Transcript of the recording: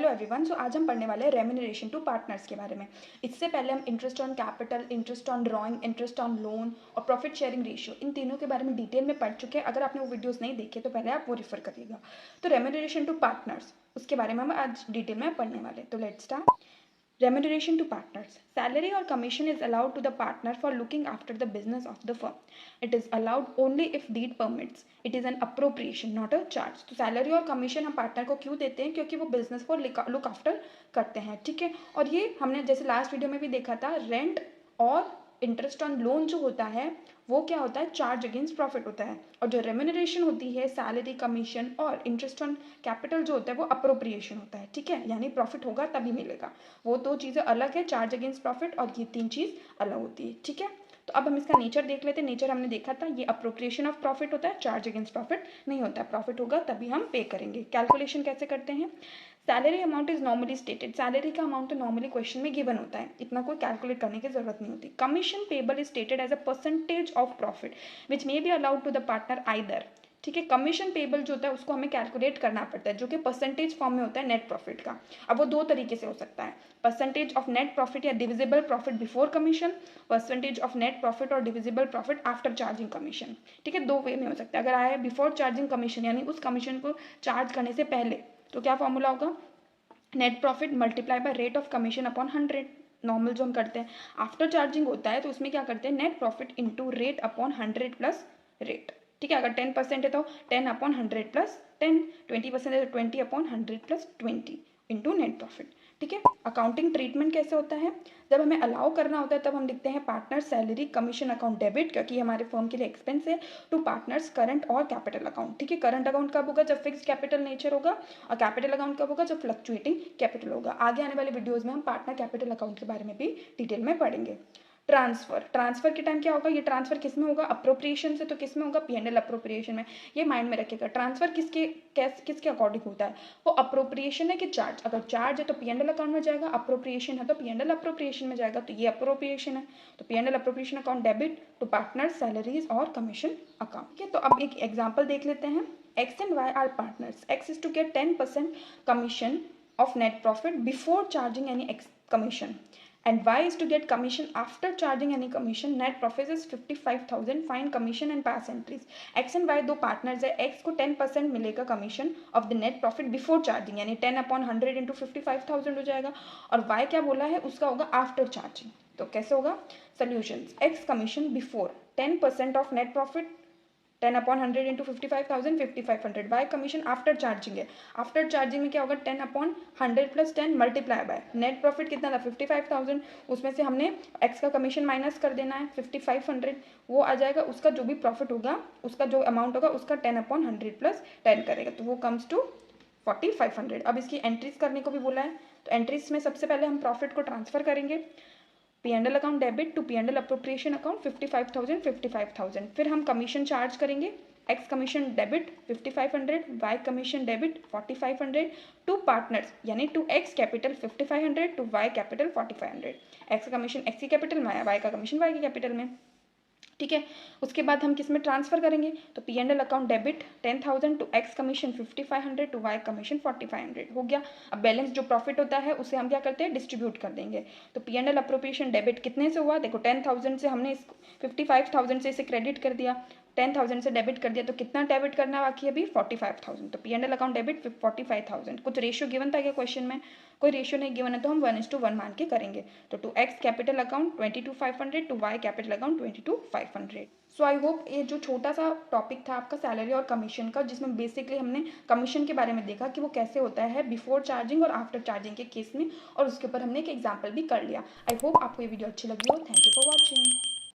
Hello everyone. सो आज हम पढ़ने वाले हैं रेम्यूनरेशन टू पार्टनर्स के बारे में। इससे पहले हम interest on capital, interest on drawing, interest on loan और प्रॉफिट शेयरिंग रेशियो, इन तीनों के बारे में डिटेल में पढ़ चुके हैं। अगर आपने वो वीडियोस नहीं देखे तो पहले आप वो रेफर करिएगा। तो रेम्यूनरेशन टू पार्टनर्स, उसके बारे में हम आज डिटेल में पढ़ने वाले। तो let's start. Remuneration to partners. Salary or commission is allowed to the partner for looking after the business of the firm. It is allowed only if deed permits. It is an appropriation, not a charge. तो salary और commission हम partner को क्यों देते हैं? क्योंकि वो business को लुक आफ्टर करते हैं, ठीक है। और ये हमने जैसे लास्ट वीडियो में भी देखा था, रेंट और इंटरेस्ट ऑन लोन जो होता है वो क्या होता है, चार्ज अगेंस्ट प्रॉफिट होता है। और जो रेम्यूनरेशन होती है, सैलरी, कमीशन और इंटरेस्ट ऑन कैपिटल जो होता है वो अप्रोप्रिएशन होता है, ठीक है। यानी प्रॉफिट होगा तभी मिलेगा। वो दो चीज़ें अलग है, चार्ज अगेंस्ट प्रॉफिट और ये तीन चीज़ अलग होती है, ठीक है। तो अब हम इसका नेचर देख लेते हैं। नेचर हमने देखा था, ये अप्रोप्रिएशन ऑफ प्रॉफिट होता है, चार्ज अगेंस्ट प्रॉफिट नहीं होता है। प्रॉफिट होगा तभी हम पे करेंगे। कैलकुलेशन कैसे करते हैं? Salary amount is normally stated. Salary का अमाउंट तो नॉर्मली क्वेश्चन में गिवन होता है, इतना कोई कैलकुलेट करने की जरूरत नहीं होती। Commission payable is stated as a percentage of profit which may be allowed to the partner either, ठीक है। कमीशन पेबल जो होता है उसको हमें कैलकुलेट करना पड़ता है, जो कि परसेंटेज फॉर्म में होता है नेट प्रॉफिट का। अब वो दो तरीके से हो सकता है, परसेंटेज ऑफ नेट प्रॉफिट या divisible profit before commission, percentage of net profit और divisible profit after charging commission, ठीक है। दो वे में हो सकता है। अगर आया बिफोर चार्जिंग कमीशन यानी उस कमीशन को चार्ज करने से पहले, तो क्या फॉर्मूला होगा, net profit multiply by rate of commission upon 100, normal जो हम करते हैं। आफ्टर चार्जिंग होता है तो उसमें क्या करते हैं, net profit into rate upon 100 plus rate, ठीक है। अगर 10% है तो 10 अपॉन 100 प्लस 10, 20% है तो 20 upon 100 plus 20 into net profit, ठीक है। अकाउंटिंग ट्रीटमेंट कैसे होता है, जब हमें अलाउ करना होता है तब हम लिखते हैं partner salary commission account debit, क्योंकि हमारे फर्म के लिए एक्सपेंस है, टू पार्टनर्स करंट और कैपिटल अकाउंट, ठीक है। करंट अकाउंट कब होगा, जब फिक्स कैपिटल नेचर होगा, और कैपिटल अकाउंट कब होगा, जब फ्लक्चुएटिंग कैपिटल होगा। आगे आने वाले वीडियोज में हम पार्टनर कैपिटल अकाउंट के बारे में भी डिटेल में पढ़ेंगे। ट्रांसफर के टाइम क्या होगा, ये ट्रांसफर किस में होगा, अप्रोप्रिएशन से, तो किस में होगा, P&L अप्रोप्रिएशन में। ये माइंड में रखिएगा। ट्रांसफर किसके अकॉर्डिंग होता है, वो अप्रोप्रिएशन है कि चार्ज। अगर चार्ज है तो P&L अकाउंट में जाएगा, अप्रोप्रिएशन है तो P&L अप्रोप्रिएशन में जाएगा। तो ये अप्रोप्रिएशन है, तो P&L appropriation account debit to partner salaries और कमीशन अकाउंट, ठीक है। तो अब एक एग्जाम्पल देख लेते हैं। X and Y are partners. X is to get 10% commission of net profit before charging any commission, and Y is to get commission after charging any commission. Net profit is 55,000. Find commission and pass entries. X and Y दो partners है। X को 10% मिलेगा commission of the net profit before charging, यानी 10 upon 100 into 55,000 हो जाएगा। और Y क्या बोला है, उसका होगा आफ्टर चार्जिंग। तो कैसे होगा, solution, X commission before 10% of net profit, 10 upon 100 into 55,000, 5500। Bye commission after charging है, आफ्टर चार्जिंग में क्या होगा, 10 upon 100 plus 10 multiply by net profit कितना था, 55,000। उसमें से हमने एक्स का कमीशन माइनस कर देना है, 5500, वो आ जाएगा। उसका जो भी प्रॉफिट होगा, उसका जो अमाउंट होगा, उसका 10 अपॉन 100 प्लस 10 करेगा, तो वो कम्स टू 4500। अब इसकी एंट्रीज करने को भी बोला है, तो एंट्रीज में सबसे पहले हम प्रॉफिट को ट्रांसफर करेंगे। P&L account debit to P&L appropriation account 55,000। फिर हम कमीशन चार्ज करेंगे। X commission debit 5500, Y commission debit 4500 to partners, यानी to X capital 5500 to Y capital 4500। X का कमीशन X की कैपिटल में, Y का कमीशन Y की कैपिटल में, ठीक है। उसके बाद हम किस में ट्रांसफर करेंगे, तो P&L account debit 10,000 to X commission 5500 to Y commission 4500 हो गया। अब बैलेंस जो प्रॉफिट होता है उसे हम क्या करते हैं, डिस्ट्रीब्यूट कर देंगे। तो P&L अप्रोप्रिएशन डेबिट कितने से हुआ, देखो 10,000 से हमने 55,000 से इसे क्रेडिट कर दिया, 10,000 से डेबिट कर दिया, तो कितना डेबिट करना बाकी है अभी, 45,000। तो P&L अकाउंट डेबिट 45,000। कुछ रेशियो गिवन था क्या क्वेश्चन में, कोई रेशियो नहीं गिवन है तो हम 1:1 मान के करेंगे। तो to X capital account 22,500 to Y capital account 22,500। So I hope ये जो छोटा सा टॉपिक था आपका सैलरी और कमीशन का, जिसमें बेसिकली हमने कमीशन के बारे में देखा कि वो कैसे होता है बिफोर चार्जिंग और आफ्टर चार्जिंग के केस में, और उसके ऊपर हमने एक एग्जाम्पल भी कर लिया। आई होप आपको ये वीडियो अच्छी लगी हो। Thank you for watching.